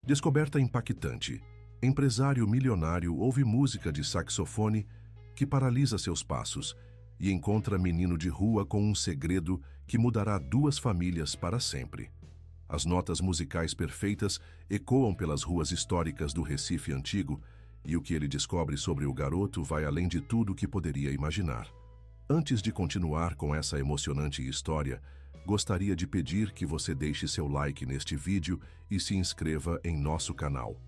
Descoberta impactante. Empresário milionário ouve música de saxofone que paralisa seus passos e encontra menino de rua com um segredo que mudará duas famílias para sempre. As notas musicais perfeitas ecoam pelas ruas históricas do Recife antigo e o que ele descobre sobre o garoto vai além de tudo o que poderia imaginar. Antes de continuar com essa emocionante história, gostaria de pedir que você deixe seu like neste vídeo e se inscreva em nosso canal.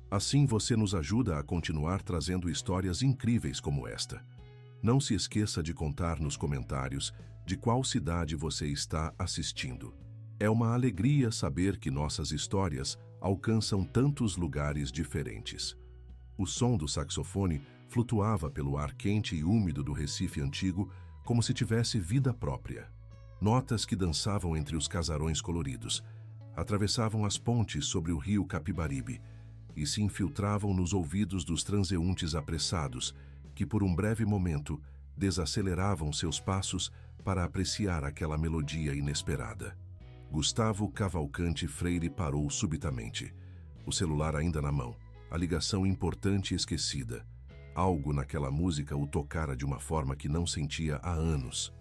Assim você nos ajuda a continuar trazendo histórias incríveis como esta. Não se esqueça de contar nos comentários de qual cidade você está assistindo. É uma alegria saber que nossas histórias alcançam tantos lugares diferentes. O som do saxofone flutuava pelo ar quente e úmido do Recife antigo como se tivesse vida própria. Notas que dançavam entre os casarões coloridos, atravessavam as pontes sobre o rio Capibaribe e se infiltravam nos ouvidos dos transeuntes apressados, que por um breve momento desaceleravam seus passos para apreciar aquela melodia inesperada. Gustavo Cavalcante Freire parou subitamente, o celular ainda na mão, a ligação importante esquecida. Algo naquela música o tocara de uma forma que não sentia há anos.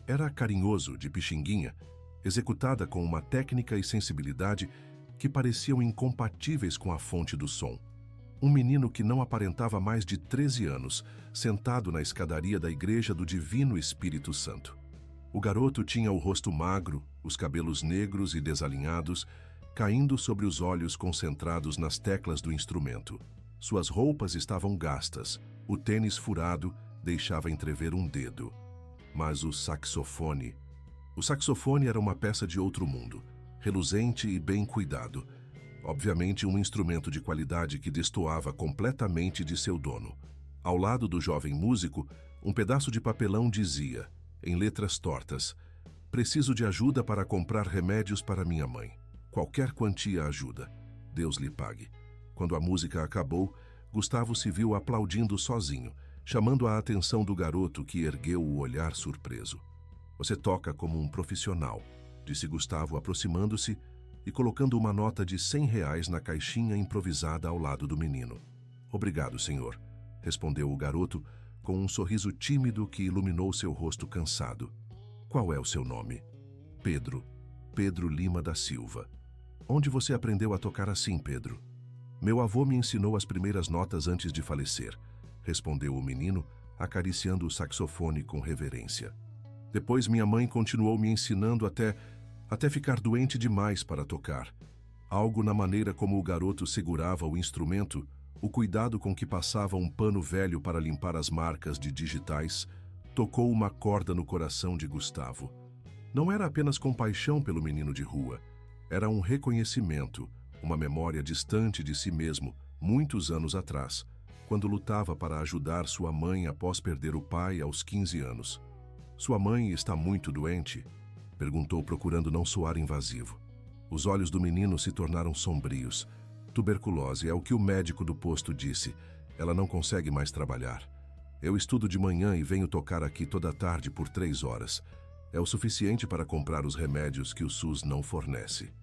Era carinhoso, de pichinguinha, executada com uma técnica e sensibilidade que pareciam incompatíveis com a fonte do som. Um menino que não aparentava mais de 13 anos, sentado na escadaria da Igreja do Divino Espírito Santo. O garoto tinha o rosto magro, os cabelos negros e desalinhados, caindo sobre os olhos concentrados nas teclas do instrumento. Suas roupas estavam gastas, o tênis furado deixava entrever um dedo. Mas o saxofone... O saxofone era uma peça de outro mundo, reluzente e bem cuidado. Obviamente um instrumento de qualidade que destoava completamente de seu dono. Ao lado do jovem músico, um pedaço de papelão dizia, em letras tortas, "Preciso de ajuda para comprar remédios para minha mãe. Qualquer quantia ajuda. Deus lhe pague." Quando a música acabou, Gustavo se viu aplaudindo sozinho, chamando a atenção do garoto que ergueu o olhar surpreso. "Você toca como um profissional", disse Gustavo aproximando-se e colocando uma nota de R$ 100 na caixinha improvisada ao lado do menino. "Obrigado, senhor", respondeu o garoto com um sorriso tímido que iluminou seu rosto cansado. "Qual é o seu nome?" "Pedro. Pedro Lima da Silva." "Onde você aprendeu a tocar assim, Pedro?" "Meu avô me ensinou as primeiras notas antes de falecer", respondeu o menino, acariciando o saxofone com reverência. "Depois minha mãe continuou me ensinando até ficar doente demais para tocar." Algo na maneira como o garoto segurava o instrumento, o cuidado com que passava um pano velho para limpar as marcas de digitais, tocou uma corda no coração de Gustavo. Não era apenas compaixão pelo menino de rua, era um reconhecimento, uma memória distante de si mesmo, muitos anos atrás, quando lutava para ajudar sua mãe após perder o pai aos 15 anos. "Sua mãe está muito doente?" perguntou, procurando não soar invasivo. Os olhos do menino se tornaram sombrios. "Tuberculose, é o que o médico do posto disse. Ela não consegue mais trabalhar. Eu estudo de manhã e venho tocar aqui toda tarde por 3 horas. É o suficiente para comprar os remédios que o SUS não fornece."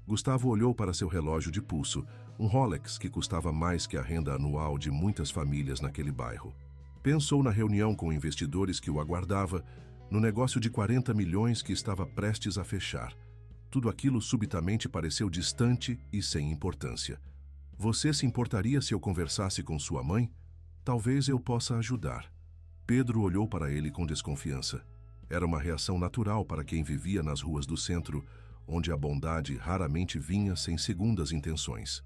Gustavo olhou para seu relógio de pulso, um Rolex que custava mais que a renda anual de muitas famílias naquele bairro. Pensou na reunião com investidores que o aguardava, no negócio de 40 milhões que estava prestes a fechar. Tudo aquilo subitamente pareceu distante e sem importância. "Você se importaria se eu conversasse com sua mãe? Talvez eu possa ajudar." Pedro olhou para ele com desconfiança. Era uma reação natural para quem vivia nas ruas do centro, onde a bondade raramente vinha sem segundas intenções.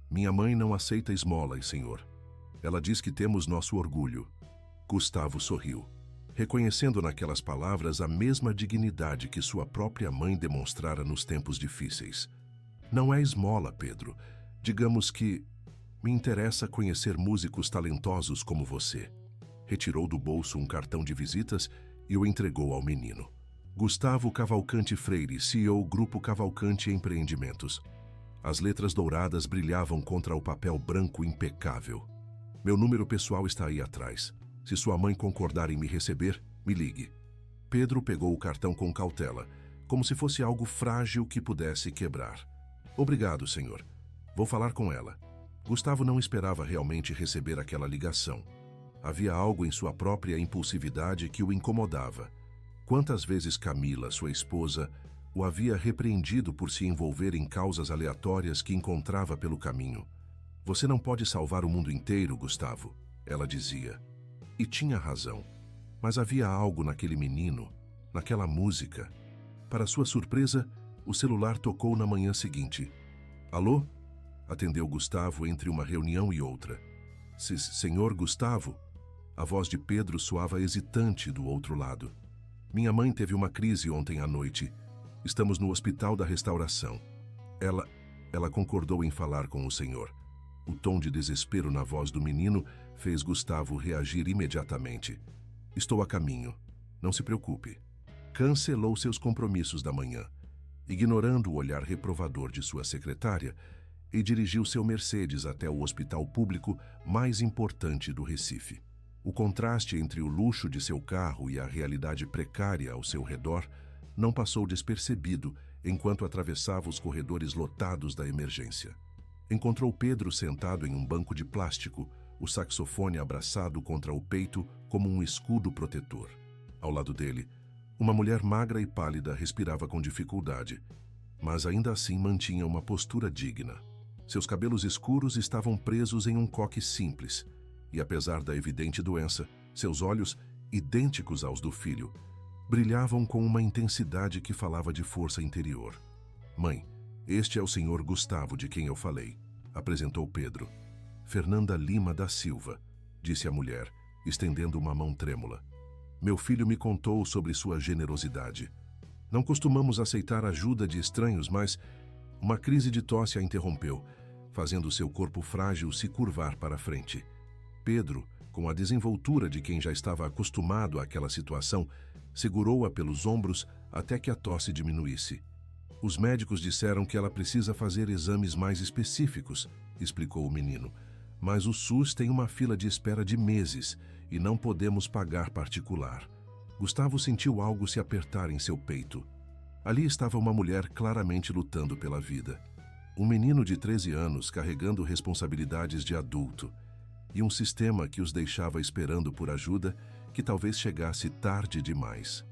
"Minha mãe não aceita esmolas, senhor. Ela diz que temos nosso orgulho." Gustavo sorriu, reconhecendo naquelas palavras a mesma dignidade que sua própria mãe demonstrara nos tempos difíceis. "Não é esmola, Pedro. Digamos que me interessa conhecer músicos talentosos como você." Retirou do bolso um cartão de visitas e o entregou ao menino. "Gustavo Cavalcante Freire, CEO Grupo Cavalcante Empreendimentos." As letras douradas brilhavam contra o papel branco impecável. "Meu número pessoal está aí atrás. Se sua mãe concordar em me receber, me ligue." Pedro pegou o cartão com cautela, como se fosse algo frágil que pudesse quebrar. "Obrigado, senhor. Vou falar com ela. Gustavo não esperava realmente receber aquela ligação. Havia algo em sua própria impulsividade que o incomodava. Quantas vezes Camila, sua esposa, o havia repreendido por se envolver em causas aleatórias que encontrava pelo caminho. Você não pode salvar o mundo inteiro, Gustavo, ela dizia. E tinha razão. Mas havia algo naquele menino, naquela música. Para sua surpresa, o celular tocou na manhã seguinte. Alô? Atendeu Gustavo entre uma reunião e outra. Senhor Gustavo? A voz de Pedro soava hesitante do outro lado. Minha mãe teve uma crise ontem à noite. Estamos no Hospital da Restauração. Ela concordou em falar com o senhor. O tom de desespero na voz do menino fez Gustavo reagir imediatamente. Estou a caminho. Não se preocupe. Cancelou seus compromissos da manhã, ignorando o olhar reprovador de sua secretária, e dirigiu seu Mercedes até o hospital público mais importante do Recife. O contraste entre o luxo de seu carro e a realidade precária ao seu redor não passou despercebido enquanto atravessava os corredores lotados da emergência. Encontrou Pedro sentado em um banco de plástico, o saxofone abraçado contra o peito como um escudo protetor. Ao lado dele, uma mulher magra e pálida respirava com dificuldade, mas ainda assim mantinha uma postura digna. Seus cabelos escuros estavam presos em um coque simples, e apesar da evidente doença, seus olhos, idênticos aos do filho, brilhavam com uma intensidade que falava de força interior. Mãe, este é o senhor Gustavo de quem eu falei, apresentou Pedro. Fernanda Lima da Silva, disse a mulher, estendendo uma mão trêmula. Meu filho me contou sobre sua generosidade. Não costumamos aceitar ajuda de estranhos, mas uma crise de tosse a interrompeu, fazendo seu corpo frágil se curvar para a frente. Pedro, com a desenvoltura de quem já estava acostumado àquela situação, segurou-a pelos ombros até que a tosse diminuísse. Os médicos disseram que ela precisa fazer exames mais específicos, explicou o menino. Mas o SUS tem uma fila de espera de meses e não podemos pagar particular. Gustavo sentiu algo se apertar em seu peito. Ali estava uma mulher claramente lutando pela vida. Um menino de 13 anos carregando responsabilidades de adulto. E um sistema que os deixava esperando por ajuda que talvez chegasse tarde demais.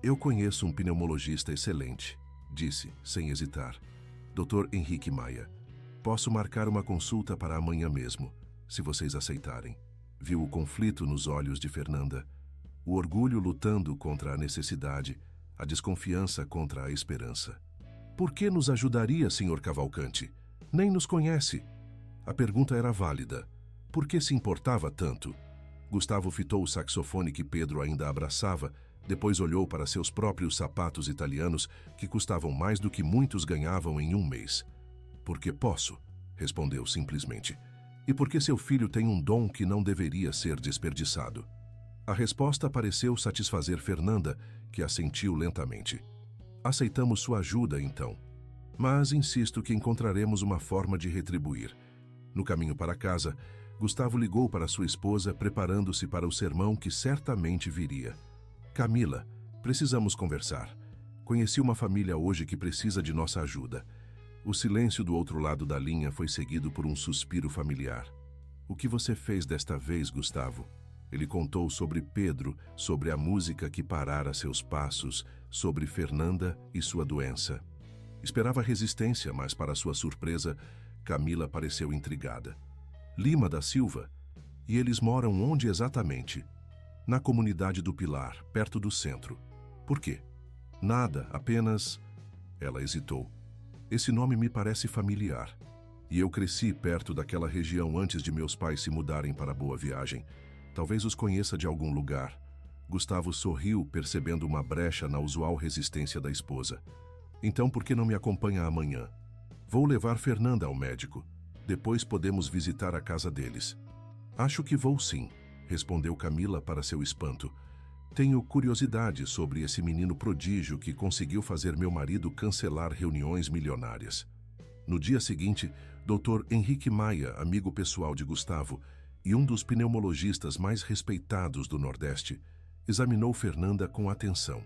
Eu conheço um pneumologista excelente, disse, sem hesitar. Dr. Henrique Maia. Posso marcar uma consulta para amanhã mesmo, se vocês aceitarem. Viu o conflito nos olhos de Fernanda. O orgulho lutando contra a necessidade, a desconfiança contra a esperança. Por que nos ajudaria, Sr. Cavalcante? Nem nos conhece. A pergunta era válida. Por que se importava tanto? Gustavo fitou o saxofone que Pedro ainda abraçava, depois olhou para seus próprios sapatos italianos, que custavam mais do que muitos ganhavam em um mês. Porque posso, respondeu simplesmente. E porque seu filho tem um dom que não deveria ser desperdiçado. A resposta pareceu satisfazer Fernanda, que assentiu lentamente. Aceitamos sua ajuda, então. Mas insisto que encontraremos uma forma de retribuir. No caminho para casa, Gustavo ligou para sua esposa, preparando-se para o sermão que certamente viria. Camila, precisamos conversar. Conheci uma família hoje que precisa de nossa ajuda. O silêncio do outro lado da linha foi seguido por um suspiro familiar. O que você fez desta vez, Gustavo? Ele contou sobre Pedro, sobre a música que parara seus passos, sobre Fernanda e sua doença. Esperava resistência, mas, para sua surpresa, Camila pareceu intrigada. Lima da Silva? E eles moram onde exatamente? Na comunidade do Pilar, perto do centro. Por quê? Nada, apenas... Ela hesitou. Esse nome me parece familiar. E eu cresci perto daquela região antes de meus pais se mudarem para Boa Viagem. Talvez os conheça de algum lugar. Gustavo sorriu, percebendo uma brecha na usual resistência da esposa. Então, por que não me acompanha amanhã? Vou levar Fernanda ao médico. Depois podemos visitar a casa deles. Acho que vou sim, respondeu Camila para seu espanto. Tenho curiosidade sobre esse menino prodígio que conseguiu fazer meu marido cancelar reuniões milionárias. No dia seguinte, Dr. Henrique Maia, amigo pessoal de Gustavo e um dos pneumologistas mais respeitados do Nordeste, examinou Fernanda com atenção.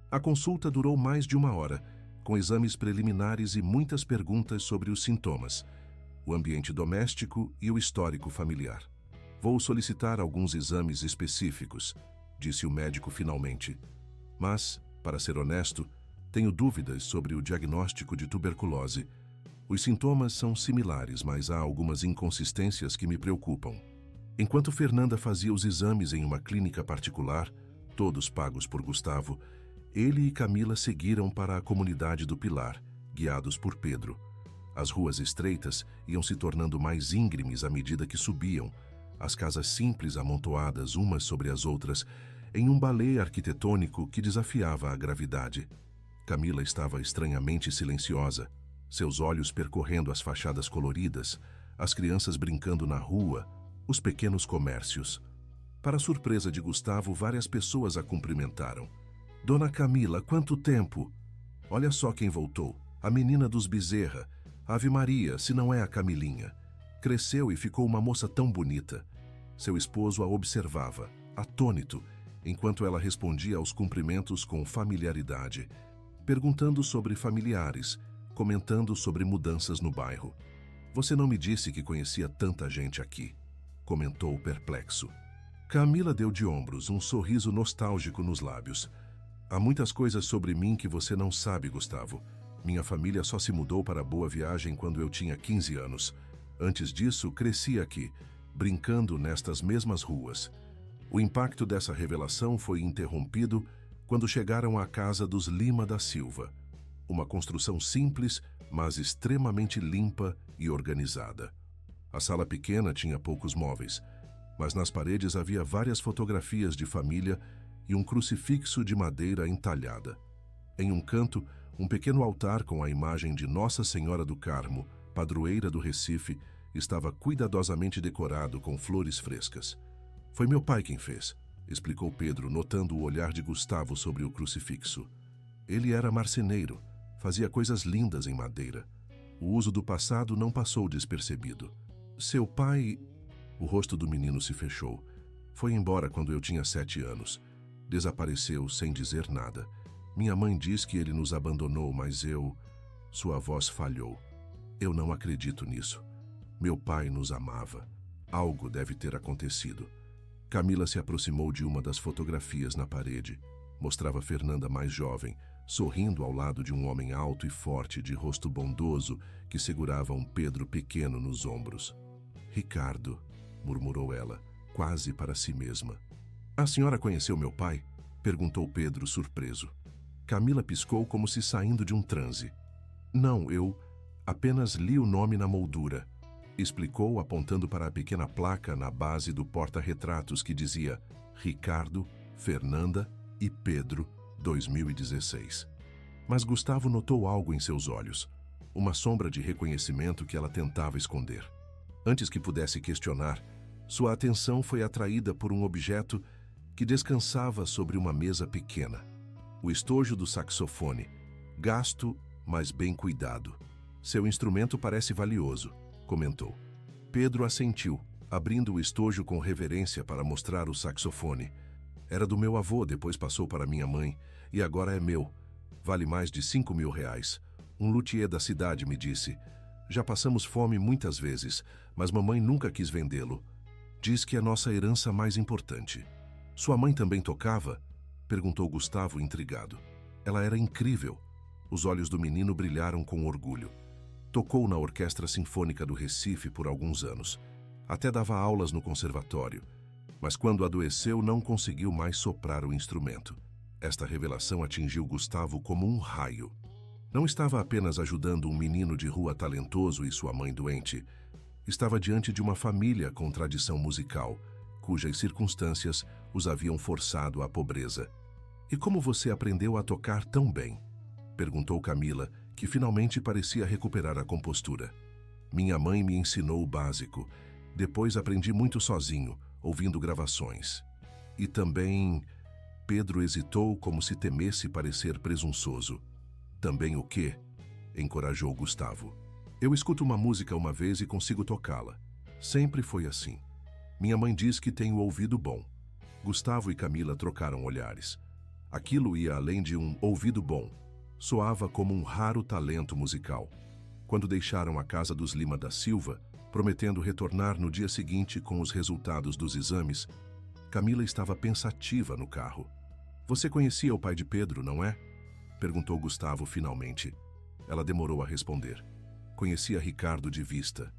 A consulta durou mais de 1 hora, com exames preliminares e muitas perguntas sobre os sintomas. o ambiente doméstico e o histórico familiar. Vou solicitar alguns exames específicos, disse o médico finalmente. Mas, para ser honesto, tenho dúvidas sobre o diagnóstico de tuberculose. Os sintomas são similares, mas há algumas inconsistências que me preocupam. Enquanto Fernanda fazia os exames em uma clínica particular, todos pagos por Gustavo, ele e Camila seguiram para a comunidade do Pilar, guiados por Pedro. As ruas estreitas iam se tornando mais íngremes à medida que subiam, as casas simples amontoadas umas sobre as outras, em um balé arquitetônico que desafiava a gravidade. Camila estava estranhamente silenciosa, seus olhos percorrendo as fachadas coloridas, as crianças brincando na rua, os pequenos comércios. Para surpresa de Gustavo, várias pessoas a cumprimentaram. Dona Camila, quanto tempo! Olha só quem voltou, a menina dos Bezerra. Ave Maria, se não é a Camilinha. Cresceu e ficou uma moça tão bonita. Seu esposo a observava, atônito, enquanto ela respondia aos cumprimentos com familiaridade, perguntando sobre familiares, comentando sobre mudanças no bairro. Você não me disse que conhecia tanta gente aqui, comentou perplexo. Camila deu de ombros, um sorriso nostálgico nos lábios. Há muitas coisas sobre mim que você não sabe, Gustavo. Minha família só se mudou para Boa Viagem quando eu tinha 15 anos. Antes disso, cresci aqui, brincando nestas mesmas ruas. O impacto dessa revelação foi interrompido quando chegaram à casa dos Lima da Silva. Uma construção simples, mas extremamente limpa e organizada. A sala pequena tinha poucos móveis, mas nas paredes havia várias fotografias de família e um crucifixo de madeira entalhada. Em um canto, um pequeno altar com a imagem de Nossa Senhora do Carmo, padroeira do Recife, estava cuidadosamente decorado com flores frescas. Foi meu pai quem fez, explicou Pedro, notando o olhar de Gustavo sobre o crucifixo. Ele era marceneiro, fazia coisas lindas em madeira. O uso do passado não passou despercebido. Seu pai... O rosto do menino se fechou. Foi embora quando eu tinha 7 anos. Desapareceu sem dizer nada. Minha mãe diz que ele nos abandonou, mas eu... Sua voz falhou. Eu não acredito nisso. Meu pai nos amava. Algo deve ter acontecido. Camila se aproximou de uma das fotografias na parede. Mostrava Fernanda mais jovem, sorrindo ao lado de um homem alto e forte, de rosto bondoso, que segurava um Pedro pequeno nos ombros. Ricardo, murmurou ela, quase para si mesma. A senhora conheceu meu pai? Perguntou Pedro, surpreso. Camila piscou como se saindo de um transe. Não, eu apenas li o nome na moldura, explicou, apontando para a pequena placa na base do porta-retratos que dizia Ricardo, Fernanda e Pedro, 2016. Mas Gustavo notou algo em seus olhos, uma sombra de reconhecimento que ela tentava esconder. Antes que pudesse questionar, sua atenção foi atraída por um objeto que descansava sobre uma mesa pequena. O estojo do saxofone, gasto, mas bem cuidado. Seu instrumento parece valioso, comentou. Pedro assentiu, abrindo o estojo com reverência para mostrar o saxofone. Era do meu avô, depois passou para minha mãe, e agora é meu. Vale mais de 5.000 reais. Um luthier da cidade me disse. Já passamos fome muitas vezes, mas mamãe nunca quis vendê-lo. Diz que é nossa herança mais importante. Sua mãe também tocava? Perguntou Gustavo, intrigado. Ela era incrível. Os olhos do menino brilharam com orgulho. Tocou na Orquestra Sinfônica do Recife por alguns anos. Até dava aulas no conservatório. Mas quando adoeceu, não conseguiu mais soprar o instrumento. Esta revelação atingiu Gustavo como um raio. Não estava apenas ajudando um menino de rua talentoso e sua mãe doente. Estava diante de uma família com tradição musical, cujas circunstâncias os haviam forçado à pobreza. E como você aprendeu a tocar tão bem? Perguntou Camila, que finalmente parecia recuperar a compostura. Minha mãe me ensinou o básico. Depois aprendi muito sozinho, ouvindo gravações. E também... Pedro hesitou como se temesse parecer presunçoso. Também o quê? Encorajou Gustavo. Eu escuto uma música uma vez e consigo tocá-la. Sempre foi assim. Minha mãe diz que tenho ouvido bom. Gustavo e Camila trocaram olhares. Aquilo ia além de um ouvido bom. Soava como um raro talento musical. Quando deixaram a casa dos Lima da Silva, prometendo retornar no dia seguinte com os resultados dos exames, Camila estava pensativa no carro. "Você conhecia o pai de Pedro, não é?" perguntou Gustavo finalmente. Ela demorou a responder. Conhecia Ricardo de vista.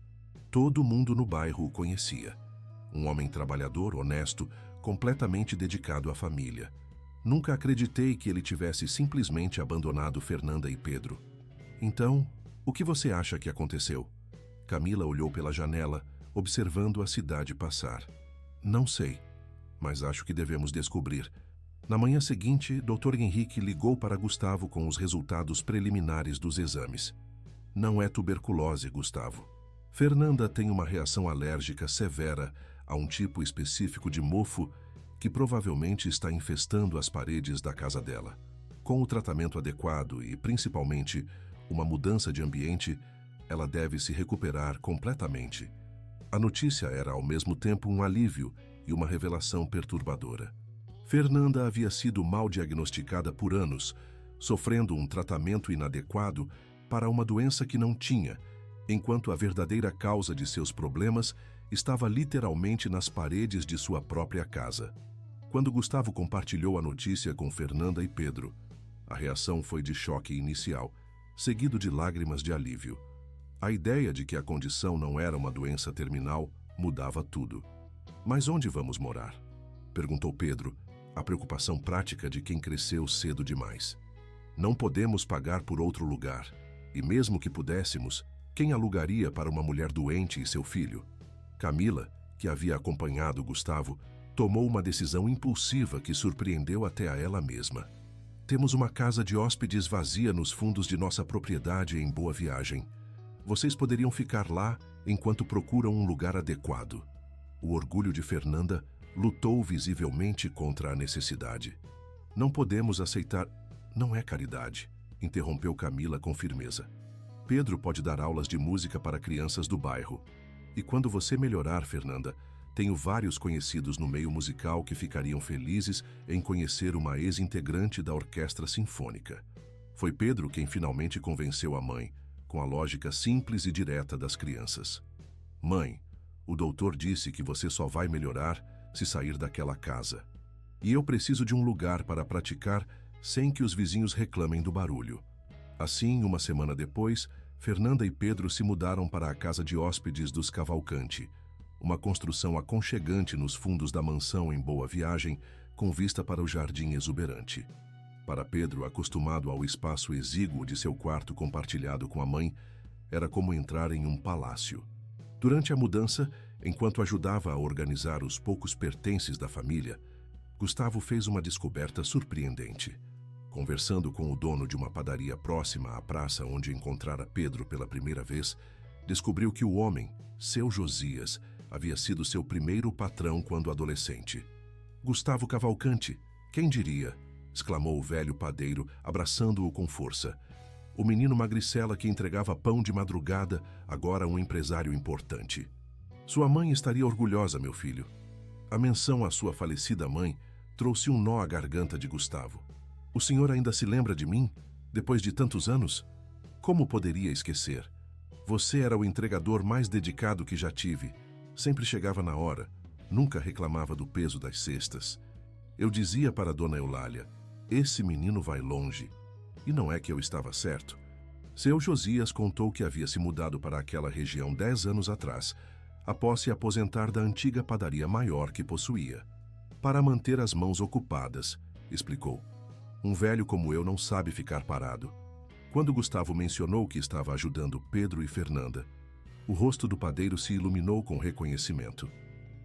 Todo mundo no bairro o conhecia. Um homem trabalhador, honesto, completamente dedicado à família. Nunca acreditei que ele tivesse simplesmente abandonado Fernanda e Pedro. "Então, o que você acha que aconteceu?" Camila olhou pela janela, observando a cidade passar. "Não sei, mas acho que devemos descobrir." Na manhã seguinte, Dr. Henrique ligou para Gustavo com os resultados preliminares dos exames. "Não é tuberculose, Gustavo. Fernanda tem uma reação alérgica severa a um tipo específico de mofo que provavelmente está infestando as paredes da casa dela. Com o tratamento adequado e, principalmente, uma mudança de ambiente, ela deve se recuperar completamente." A notícia era, ao mesmo tempo, um alívio e uma revelação perturbadora. Fernanda havia sido mal diagnosticada por anos, sofrendo um tratamento inadequado para uma doença que não tinha, enquanto a verdadeira causa de seus problemas estava literalmente nas paredes de sua própria casa. Quando Gustavo compartilhou a notícia com Fernanda e Pedro, a reação foi de choque inicial, seguido de lágrimas de alívio. A ideia de que a condição não era uma doença terminal mudava tudo. "Mas onde vamos morar?" perguntou Pedro, a preocupação prática de quem cresceu cedo demais. "Não podemos pagar por outro lugar, e mesmo que pudéssemos, quem alugaria para uma mulher doente e seu filho?" Camila, que havia acompanhado Gustavo, tomou uma decisão impulsiva que surpreendeu até a ela mesma. "Temos uma casa de hóspedes vazia nos fundos de nossa propriedade em Boa Viagem. Vocês poderiam ficar lá enquanto procuram um lugar adequado." O orgulho de Fernanda lutou visivelmente contra a necessidade. "Não podemos aceitar..." "Não é caridade", interrompeu Camila com firmeza. "Pedro pode dar aulas de música para crianças do bairro. E quando você melhorar, Fernanda, tenho vários conhecidos no meio musical que ficariam felizes em conhecer uma ex-integrante da orquestra sinfônica." Foi Pedro quem finalmente convenceu a mãe, com a lógica simples e direta das crianças. "Mãe, o doutor disse que você só vai melhorar se sair daquela casa. E eu preciso de um lugar para praticar sem que os vizinhos reclamem do barulho." Assim, uma semana depois, Fernanda e Pedro se mudaram para a casa de hóspedes dos Cavalcante, uma construção aconchegante nos fundos da mansão em Boa Viagem, com vista para o jardim exuberante. Para Pedro, acostumado ao espaço exíguo de seu quarto compartilhado com a mãe, era como entrar em um palácio. Durante a mudança, enquanto ajudava a organizar os poucos pertences da família, Gustavo fez uma descoberta surpreendente. Conversando com o dono de uma padaria próxima à praça onde encontrara Pedro pela primeira vez, descobriu que o homem, seu Josias, havia sido seu primeiro patrão quando adolescente. "Gustavo Cavalcante, quem diria?" exclamou o velho padeiro, abraçando-o com força. O menino magricela que entregava pão de madrugada, agora um empresário importante. "Sua mãe estaria orgulhosa, meu filho." A menção à sua falecida mãe trouxe um nó à garganta de Gustavo. "O senhor ainda se lembra de mim? Depois de tantos anos? Como poderia esquecer? Você era o entregador mais dedicado que já tive. Sempre chegava na hora, nunca reclamava do peso das cestas. Eu dizia para Dona Eulália, esse menino vai longe. E não é que eu estava certo." Seu Josias contou que havia se mudado para aquela região 10 anos atrás, após se aposentar da antiga padaria maior que possuía. "Para manter as mãos ocupadas", explicou. "Um velho como eu não sabe ficar parado." Quando Gustavo mencionou que estava ajudando Pedro e Fernanda, o rosto do padeiro se iluminou com reconhecimento.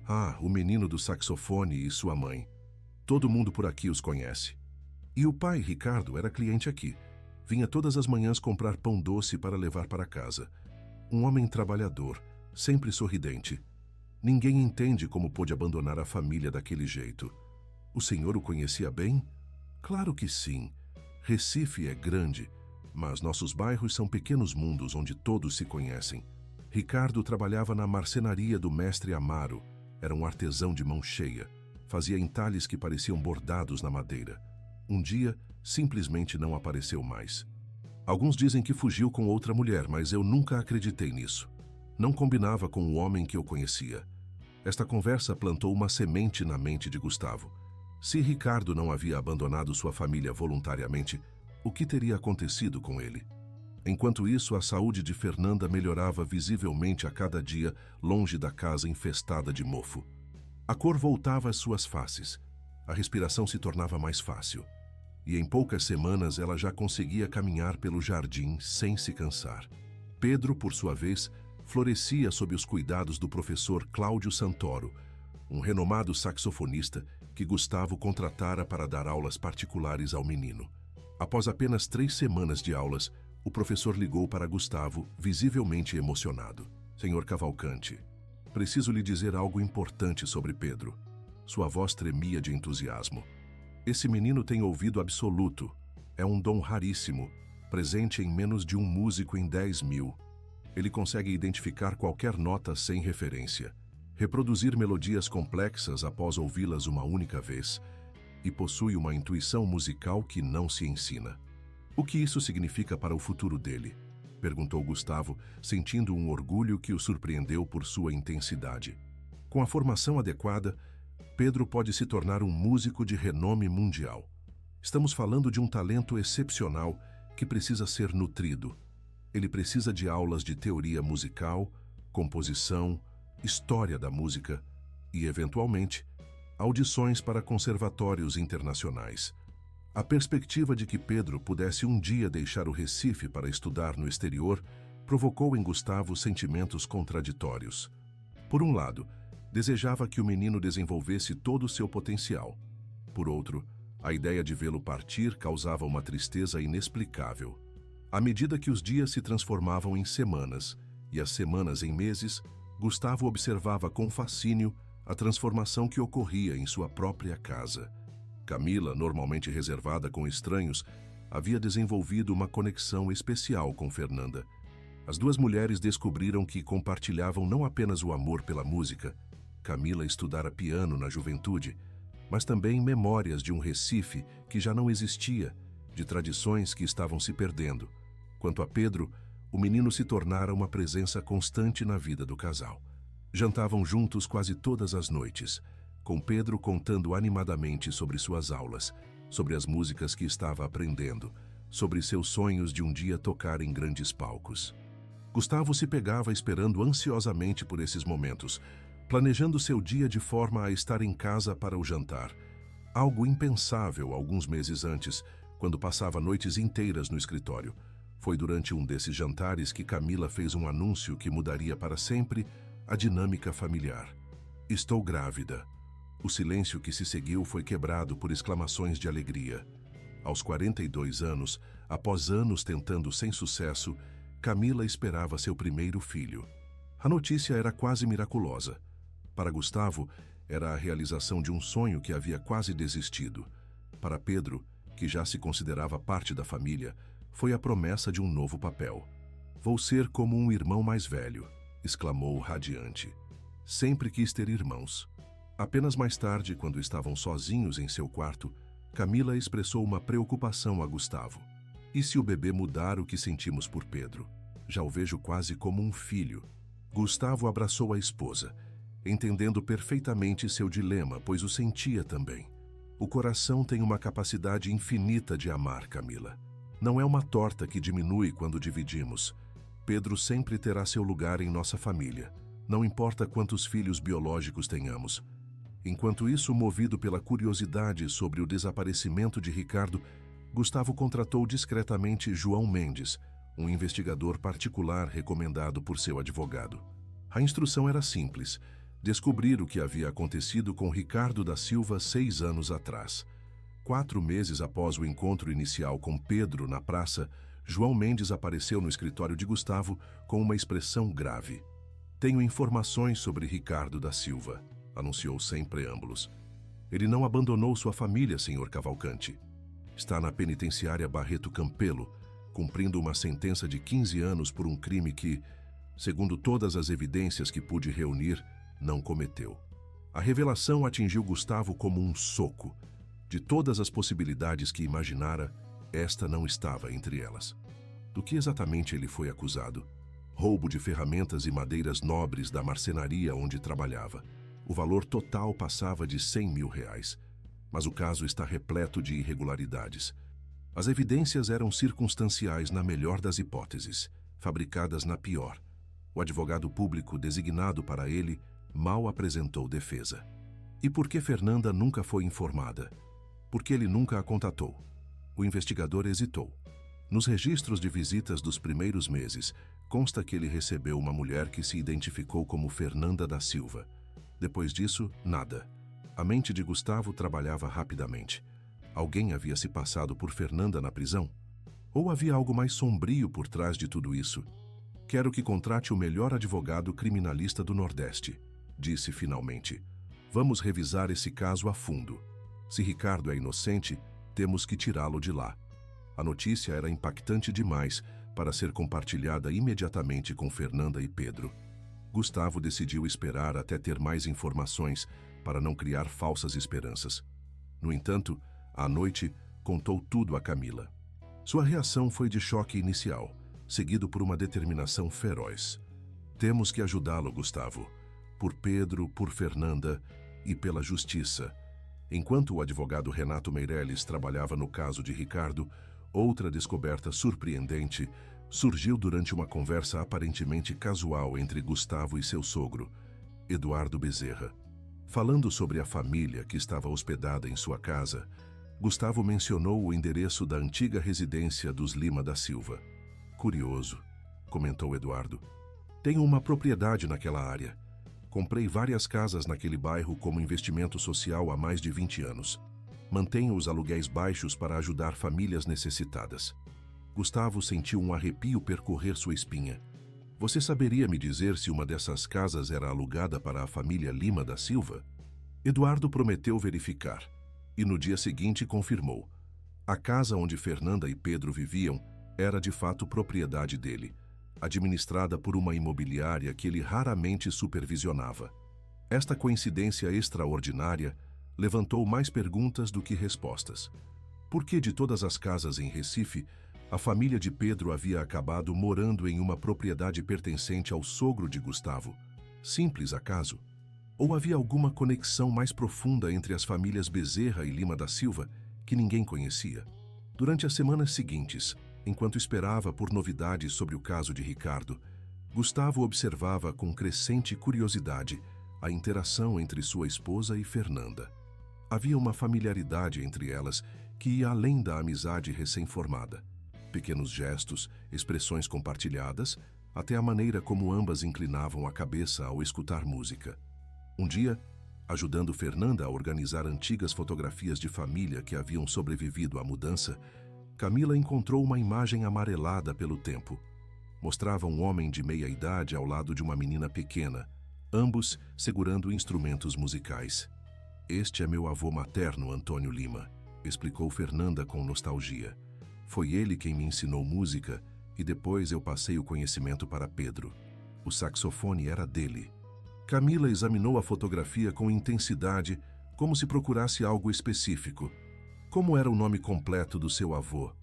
"Ah, o menino do saxofone e sua mãe. Todo mundo por aqui os conhece. E o pai, Ricardo, era cliente aqui. Vinha todas as manhãs comprar pão doce para levar para casa. Um homem trabalhador, sempre sorridente. Ninguém entende como pôde abandonar a família daquele jeito. O senhor o conhecia bem?" "Claro que sim. Recife é grande, mas nossos bairros são pequenos mundos onde todos se conhecem. Ricardo trabalhava na marcenaria do mestre Amaro. Era um artesão de mão cheia. Fazia entalhes que pareciam bordados na madeira. Um dia, simplesmente não apareceu mais." Alguns dizem que fugiu com outra mulher, mas eu nunca acreditei nisso. Não combinava com o homem que eu conhecia. Esta conversa plantou uma semente na mente de Gustavo. Se Ricardo não havia abandonado sua família voluntariamente, o que teria acontecido com ele? Enquanto isso, a saúde de Fernanda melhorava visivelmente a cada dia, longe da casa infestada de mofo. A cor voltava às suas faces. A respiração se tornava mais fácil. E em poucas semanas ela já conseguia caminhar pelo jardim sem se cansar. Pedro, por sua vez, florescia sob os cuidados do professor Cláudio Santoro, um renomado saxofonista que Gustavo contratara para dar aulas particulares ao menino. Após apenas 3 semanas de aulas, o professor ligou para Gustavo, visivelmente emocionado. Senhor Cavalcante, preciso lhe dizer algo importante sobre Pedro. Sua voz tremia de entusiasmo. Esse menino tem ouvido absoluto. É um dom raríssimo, presente em menos de um músico em 10.000. Ele consegue identificar qualquer nota sem referência, reproduzir melodias complexas após ouvi-las uma única vez, e possui uma intuição musical que não se ensina. O que isso significa para o futuro dele? Perguntou Gustavo, sentindo um orgulho que o surpreendeu por sua intensidade. Com a formação adequada, Pedro pode se tornar um músico de renome mundial. Estamos falando de um talento excepcional que precisa ser nutrido. Ele precisa de aulas de teoria musical, composição, história da música e, eventualmente, audições para conservatórios internacionais. A perspectiva de que Pedro pudesse um dia deixar o Recife para estudar no exterior provocou em Gustavo sentimentos contraditórios. Por um lado, desejava que o menino desenvolvesse todo o seu potencial. Por outro, a ideia de vê-lo partir causava uma tristeza inexplicável. À medida que os dias se transformavam em semanas e as semanas em meses, Gustavo observava com fascínio a transformação que ocorria em sua própria casa. Camila, normalmente reservada com estranhos, havia desenvolvido uma conexão especial com Fernanda. As duas mulheres descobriram que compartilhavam não apenas o amor pela música. Camila estudara piano na juventude, mas também memórias de um Recife que já não existia, de tradições que estavam se perdendo. Quanto a Pedro, o menino se tornara uma presença constante na vida do casal. Jantavam juntos quase todas as noites, com Pedro contando animadamente sobre suas aulas, sobre as músicas que estava aprendendo, sobre seus sonhos de um dia tocar em grandes palcos. Gustavo se pegava esperando ansiosamente por esses momentos, planejando seu dia de forma a estar em casa para o jantar. Algo impensável alguns meses antes, quando passava noites inteiras no escritório. Foi durante um desses jantares que Camila fez um anúncio que mudaria para sempre a dinâmica familiar. Estou grávida. O silêncio que se seguiu foi quebrado por exclamações de alegria. Aos 42 anos, após anos tentando sem sucesso, Camila esperava seu primeiro filho. A notícia era quase miraculosa. Para Gustavo, era a realização de um sonho que havia quase desistido. Para Pedro, que já se considerava parte da família, foi a promessa de um novo papel. Vou ser como um irmão mais velho, exclamou radiante. Sempre quis ter irmãos. Apenas mais tarde, quando estavam sozinhos em seu quarto, Camila expressou uma preocupação a Gustavo. E se o bebê mudar o que sentimos por Pedro? Já o vejo quase como um filho. Gustavo abraçou a esposa, entendendo perfeitamente seu dilema, pois o sentia também. O coração tem uma capacidade infinita de amar, Camila. Não é uma torta que diminui quando dividimos. Pedro sempre terá seu lugar em nossa família, não importa quantos filhos biológicos tenhamos. Enquanto isso, movido pela curiosidade sobre o desaparecimento de Ricardo, Gustavo contratou discretamente João Mendes, um investigador particular recomendado por seu advogado. A instrução era simples: descobrir o que havia acontecido com Ricardo da Silva 6 anos atrás. 4 meses após o encontro inicial com Pedro na praça, João Mendes apareceu no escritório de Gustavo com uma expressão grave. Tenho informações sobre Ricardo da Silva, anunciou sem preâmbulos. Ele não abandonou sua família, senhor Cavalcante. Está na penitenciária Barreto Campelo, cumprindo uma sentença de 15 anos por um crime que, segundo todas as evidências que pude reunir, não cometeu. A revelação atingiu Gustavo como um soco. De todas as possibilidades que imaginara, esta não estava entre elas. Do que exatamente ele foi acusado? Roubo de ferramentas e madeiras nobres da marcenaria onde trabalhava. O valor total passava de R$100 mil. Mas o caso está repleto de irregularidades. As evidências eram circunstanciais na melhor das hipóteses, fabricadas na pior. O advogado público designado para ele mal apresentou defesa. E por que Fernanda nunca foi informada? Por que ele nunca a contatou? O investigador hesitou. Nos registros de visitas dos primeiros meses, consta que ele recebeu uma mulher que se identificou como Fernanda da Silva. Depois disso, nada. A mente de Gustavo trabalhava rapidamente. Alguém havia se passado por Fernanda na prisão? Ou havia algo mais sombrio por trás de tudo isso? Quero que contrate o melhor advogado criminalista do Nordeste, disse finalmente. Vamos revisar esse caso a fundo. Se Ricardo é inocente, temos que tirá-lo de lá. A notícia era impactante demais para ser compartilhada imediatamente com Fernanda e Pedro. Gustavo decidiu esperar até ter mais informações para não criar falsas esperanças. No entanto, à noite, contou tudo a Camila. Sua reação foi de choque inicial, seguido por uma determinação feroz. Temos que ajudá-lo, Gustavo. Por Pedro, por Fernanda e pela justiça. Enquanto o advogado Renato Meirelles trabalhava no caso de Ricardo, outra descoberta surpreendente surgiu durante uma conversa aparentemente casual entre Gustavo e seu sogro, Eduardo Bezerra. Falando sobre a família que estava hospedada em sua casa, Gustavo mencionou o endereço da antiga residência dos Lima da Silva. Curioso, comentou Eduardo. Tenho uma propriedade naquela área. Comprei várias casas naquele bairro como investimento social há mais de 20 anos. Mantenho os aluguéis baixos para ajudar famílias necessitadas. Gustavo sentiu um arrepio percorrer sua espinha. Você saberia me dizer se uma dessas casas era alugada para a família Lima da Silva? Eduardo prometeu verificar, e no dia seguinte confirmou. A casa onde Fernanda e Pedro viviam era de fato propriedade dele, administrada por uma imobiliária que ele raramente supervisionava. Esta coincidência extraordinária levantou mais perguntas do que respostas. Por que de todas as casas em Recife, a família de Pedro havia acabado morando em uma propriedade pertencente ao sogro de Gustavo? Simples acaso? Ou havia alguma conexão mais profunda entre as famílias Bezerra e Lima da Silva que ninguém conhecia? Durante as semanas seguintes, enquanto esperava por novidades sobre o caso de Ricardo, Gustavo observava com crescente curiosidade a interação entre sua esposa e Fernanda. Havia uma familiaridade entre elas que ia além da amizade recém-formada. Pequenos gestos, expressões compartilhadas, até a maneira como ambas inclinavam a cabeça ao escutar música. Um dia, ajudando Fernanda a organizar antigas fotografias de família que haviam sobrevivido à mudança, Camila encontrou uma imagem amarelada pelo tempo. Mostrava um homem de meia-idade ao lado de uma menina pequena, ambos segurando instrumentos musicais. Este é meu avô materno, Antônio Lima, explicou Fernanda com nostalgia. Foi ele quem me ensinou música e depois eu passei o conhecimento para Pedro. O saxofone era dele. Camila examinou a fotografia com intensidade, como se procurasse algo específico. Como era o nome completo do seu avô?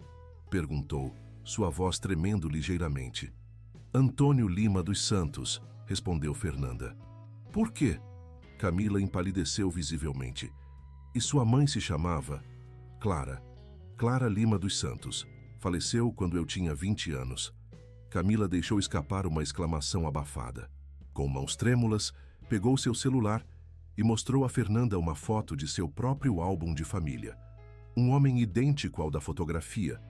Perguntou, sua voz tremendo ligeiramente. Antônio Lima dos Santos, respondeu Fernanda. Por quê? Camila empalideceu visivelmente. E sua mãe se chamava? Clara. Clara Lima dos Santos. Faleceu quando eu tinha 20 anos. Camila deixou escapar uma exclamação abafada. Com mãos trêmulas, pegou seu celular e mostrou a Fernanda uma foto de seu próprio álbum de família. Um homem idêntico ao da fotografia,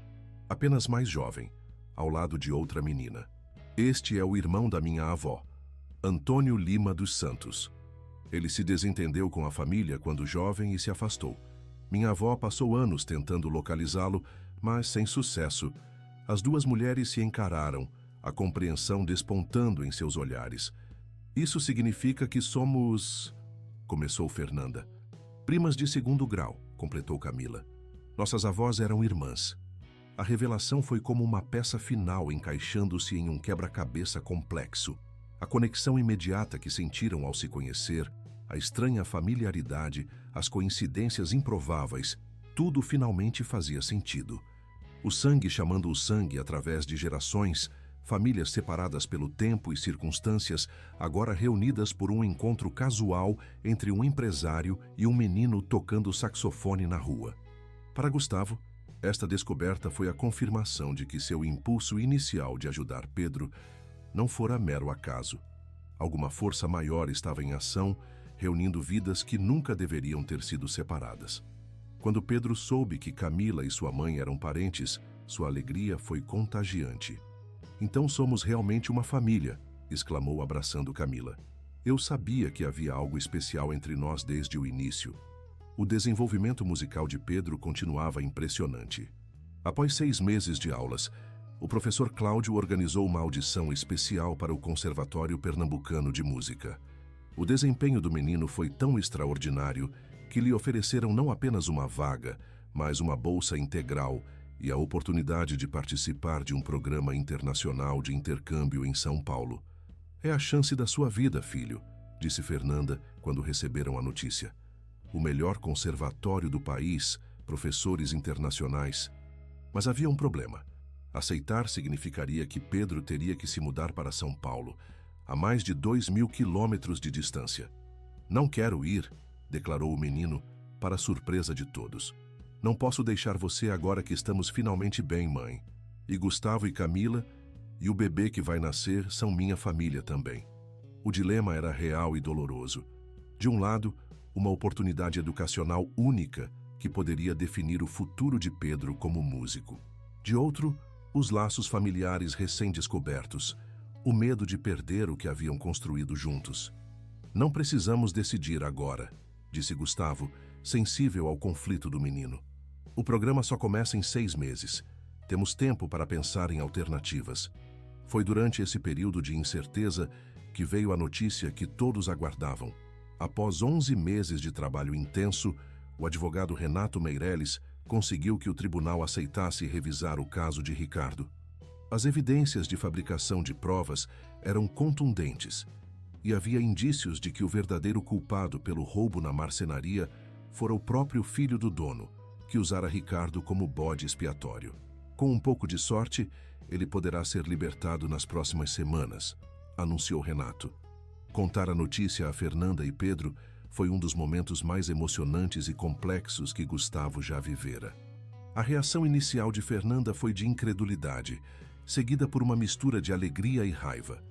apenas mais jovem, ao lado de outra menina. Este é o irmão da minha avó, Antônio Lima dos Santos. Ele se desentendeu com a família quando jovem e se afastou. Minha avó passou anos tentando localizá-lo, mas sem sucesso. As duas mulheres se encararam, a compreensão despontando em seus olhares. Isso significa que somos... Começou Fernanda. Primas de segundo grau, completou Camila. Nossas avós eram irmãs. A revelação foi como uma peça final encaixando-se em um quebra-cabeça complexo. A conexão imediata que sentiram ao se conhecer, a estranha familiaridade, as coincidências improváveis, tudo finalmente fazia sentido. O sangue chamando o sangue através de gerações, famílias separadas pelo tempo e circunstâncias, agora reunidas por um encontro casual entre um empresário e um menino tocando saxofone na rua. Para Gustavo, esta descoberta foi a confirmação de que seu impulso inicial de ajudar Pedro não fora mero acaso. Alguma força maior estava em ação, reunindo vidas que nunca deveriam ter sido separadas. Quando Pedro soube que Camila e sua mãe eram parentes, sua alegria foi contagiante. "Então somos realmente uma família", exclamou abraçando Camila. "Eu sabia que havia algo especial entre nós desde o início." O desenvolvimento musical de Pedro continuava impressionante. Após 6 meses de aulas, o professor Cláudio organizou uma audição especial para o Conservatório Pernambucano de Música. O desempenho do menino foi tão extraordinário que lhe ofereceram não apenas uma vaga, mas uma bolsa integral e a oportunidade de participar de um programa internacional de intercâmbio em São Paulo. "É a chance da sua vida, filho", disse Fernanda quando receberam a notícia. "O melhor conservatório do país, professores internacionais." Mas havia um problema. Aceitar significaria que Pedro teria que se mudar para São Paulo, a mais de 2.000 quilômetros de distância. "Não quero ir", declarou o menino, para a surpresa de todos. "Não posso deixar você agora que estamos finalmente bem, mãe. E Gustavo e Camila e o bebê que vai nascer são minha família também." O dilema era real e doloroso. De um lado, uma oportunidade educacional única que poderia definir o futuro de Pedro como músico. De outro, os laços familiares recém-descobertos, o medo de perder o que haviam construído juntos. "Não precisamos decidir agora", disse Gustavo, sensível ao conflito do menino. "O programa só começa em 6 meses. Temos tempo para pensar em alternativas." Foi durante esse período de incerteza que veio a notícia que todos aguardavam. Após 11 meses de trabalho intenso, o advogado Renato Meireles conseguiu que o tribunal aceitasse revisar o caso de Ricardo. As evidências de fabricação de provas eram contundentes e havia indícios de que o verdadeiro culpado pelo roubo na marcenaria fora o próprio filho do dono, que usara Ricardo como bode expiatório. "Com um pouco de sorte, ele poderá ser libertado nas próximas semanas", anunciou Renato. Contar a notícia a Fernanda e Pedro foi um dos momentos mais emocionantes e complexos que Gustavo já vivera. A reação inicial de Fernanda foi de incredulidade, seguida por uma mistura de alegria e raiva.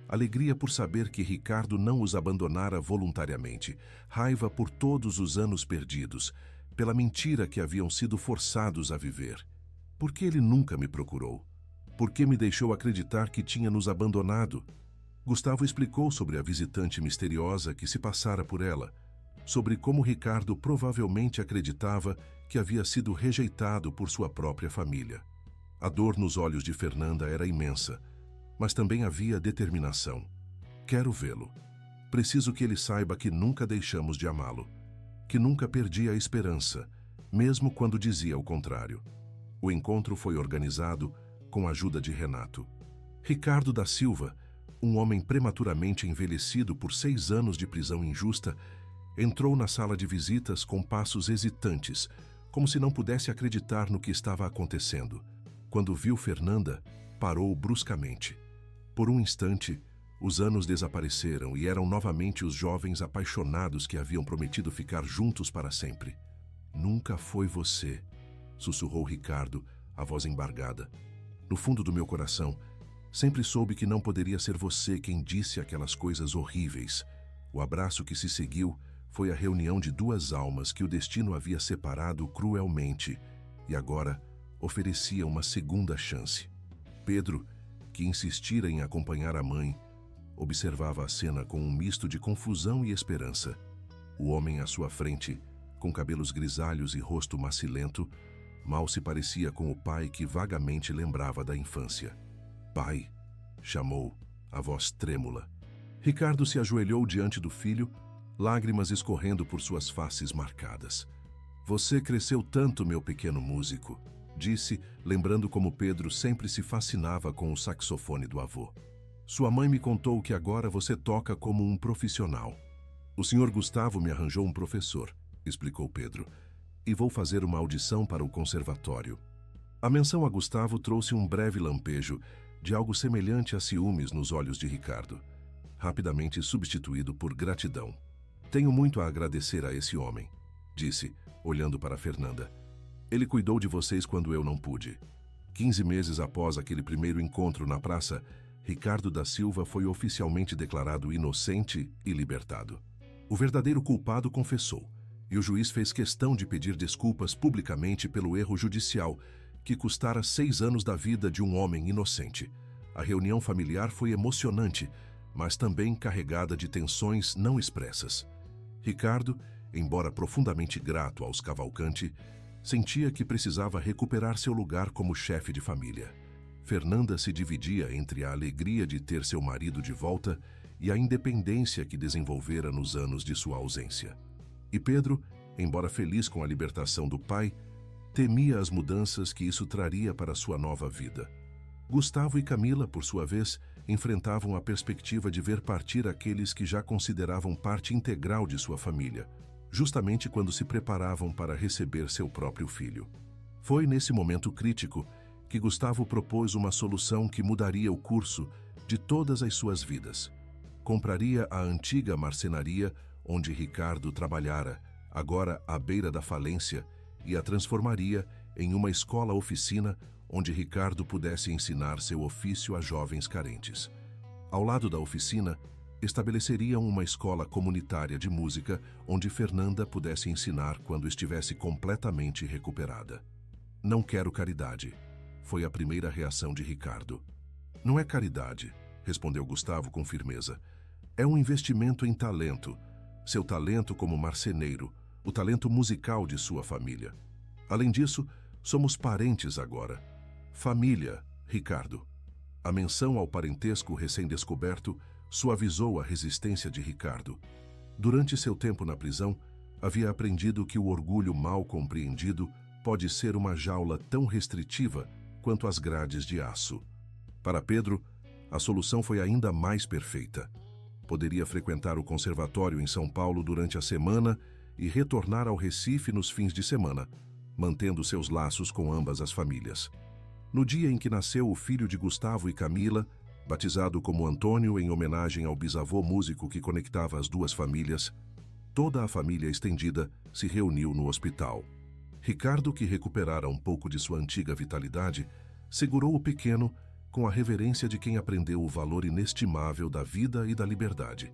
Alegria por saber que Ricardo não os abandonara voluntariamente, raiva por todos os anos perdidos, pela mentira que haviam sido forçados a viver. "Por que ele nunca me procurou? Por que me deixou acreditar que tinha nos abandonado?" Gustavo explicou sobre a visitante misteriosa que se passara por ela, sobre como Ricardo provavelmente acreditava que havia sido rejeitado por sua própria família. A dor nos olhos de Fernanda era imensa, mas também havia determinação. "Quero vê-lo. Preciso que ele saiba que nunca deixamos de amá-lo, que nunca perdi a esperança, mesmo quando dizia o contrário." O encontro foi organizado com a ajuda de Renato. Ricardo da Silva, um homem prematuramente envelhecido por 6 anos de prisão injusta, entrou na sala de visitas com passos hesitantes, como se não pudesse acreditar no que estava acontecendo. Quando viu Fernanda, parou bruscamente. Por um instante, os anos desapareceram e eram novamente os jovens apaixonados que haviam prometido ficar juntos para sempre. "Nunca foi você", sussurrou Ricardo, a voz embargada. "No fundo do meu coração, sempre soube que não poderia ser você quem disse aquelas coisas horríveis." O abraço que se seguiu foi a reunião de 2 almas que o destino havia separado cruelmente e agora oferecia uma segunda chance. Pedro, que insistira em acompanhar a mãe, observava a cena com um misto de confusão e esperança. O homem à sua frente, com cabelos grisalhos e rosto macilento, mal se parecia com o pai que vagamente lembrava da infância. "Pai", chamou, a voz trêmula. Ricardo se ajoelhou diante do filho, lágrimas escorrendo por suas faces marcadas. "Você cresceu tanto, meu pequeno músico", disse, lembrando como Pedro sempre se fascinava com o saxofone do avô. "Sua mãe me contou que agora você toca como um profissional." "O senhor Gustavo me arranjou um professor", explicou Pedro, "e vou fazer uma audição para o conservatório." A menção a Gustavo trouxe um breve lampejo de algo semelhante a ciúmes nos olhos de Ricardo, rapidamente substituído por gratidão. Tenho muito a agradecer a esse homem, disse, olhando para Fernanda. Ele cuidou de vocês quando eu não pude. 15 meses após aquele primeiro encontro na praça, Ricardo da Silva foi oficialmente declarado inocente e libertado. O verdadeiro culpado confessou, e o juiz fez questão de pedir desculpas publicamente pelo erro judicial que custara 6 anos da vida de um homem inocente. A reunião familiar foi emocionante, mas também carregada de tensões não expressas. Ricardo, embora profundamente grato aos Cavalcanti, sentia que precisava recuperar seu lugar como chefe de família. Fernanda se dividia entre a alegria de ter seu marido de volta e a independência que desenvolvera nos anos de sua ausência. E Pedro, embora feliz com a libertação do pai, temia as mudanças que isso traria para sua nova vida. Gustavo e Camila, por sua vez, enfrentavam a perspectiva de ver partir aqueles que já consideravam parte integral de sua família, justamente quando se preparavam para receber seu próprio filho. Foi nesse momento crítico que Gustavo propôs uma solução que mudaria o curso de todas as suas vidas. Compraria a antiga marcenaria onde Ricardo trabalhara, agora à beira da falência, e a transformaria em uma escola-oficina onde Ricardo pudesse ensinar seu ofício a jovens carentes. Ao lado da oficina, estabeleceriam uma escola comunitária de música onde Fernanda pudesse ensinar quando estivesse completamente recuperada. Não quero caridade, foi a primeira reação de Ricardo. Não é caridade, respondeu Gustavo com firmeza. É um investimento em talento, seu talento como marceneiro, o talento musical de sua família. Além disso, somos parentes agora. Família, Ricardo. A menção ao parentesco recém-descoberto suavizou a resistência de Ricardo. Durante seu tempo na prisão, havia aprendido que o orgulho mal compreendido pode ser uma jaula tão restritiva quanto as grades de aço. Para Pedro, a solução foi ainda mais perfeita. Poderia frequentar o conservatório em São Paulo durante a semana e retornar ao Recife nos fins de semana, mantendo seus laços com ambas as famílias. No dia em que nasceu o filho de Gustavo e Camila, batizado como Antônio em homenagem ao bisavô músico que conectava as duas famílias, toda a família estendida se reuniu no hospital. Ricardo, que recuperara um pouco de sua antiga vitalidade, segurou o pequeno com a reverência de quem aprendeu o valor inestimável da vida e da liberdade.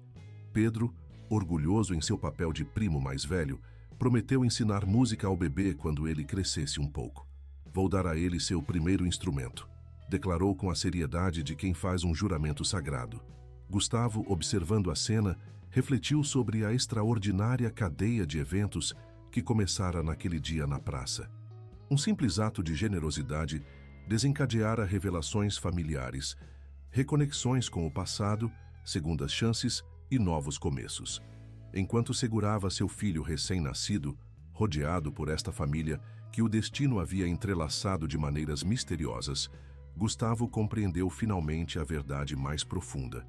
Pedro, orgulhoso em seu papel de primo mais velho, prometeu ensinar música ao bebê quando ele crescesse um pouco. Vou dar a ele seu primeiro instrumento, declarou com a seriedade de quem faz um juramento sagrado. Gustavo, observando a cena, refletiu sobre a extraordinária cadeia de eventos que começara naquele dia na praça. Um simples ato de generosidade desencadeara revelações familiares, reconexões com o passado, segundas chances e novos começos. Enquanto segurava seu filho recém-nascido, rodeado por esta família que o destino havia entrelaçado de maneiras misteriosas, Gustavo compreendeu finalmente a verdade mais profunda,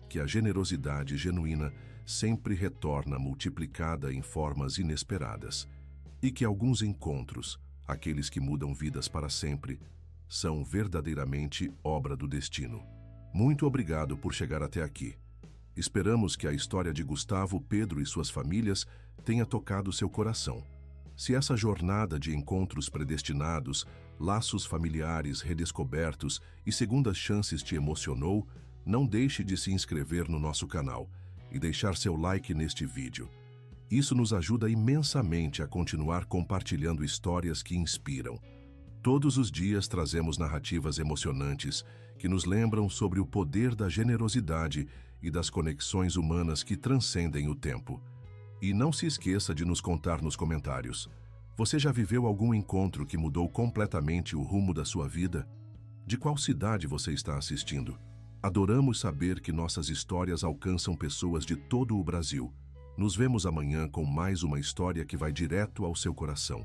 que a generosidade genuína sempre retorna multiplicada em formas inesperadas, e que alguns encontros, aqueles que mudam vidas para sempre, são verdadeiramente obra do destino. Muito obrigado por chegar até aqui. Esperamos que a história de Gustavo, Pedro e suas famílias tenha tocado seu coração. Se essa jornada de encontros predestinados, laços familiares redescobertos e segundas chances te emocionou, não deixe de se inscrever no nosso canal e deixar seu like neste vídeo. Isso nos ajuda imensamente a continuar compartilhando histórias que inspiram. Todos os dias trazemos narrativas emocionantes que nos lembram sobre o poder da generosidade e das conexões humanas que transcendem o tempo. E não se esqueça de nos contar nos comentários. Você já viveu algum encontro que mudou completamente o rumo da sua vida? De qual cidade você está assistindo? Adoramos saber que nossas histórias alcançam pessoas de todo o Brasil. Nos vemos amanhã com mais uma história que vai direto ao seu coração.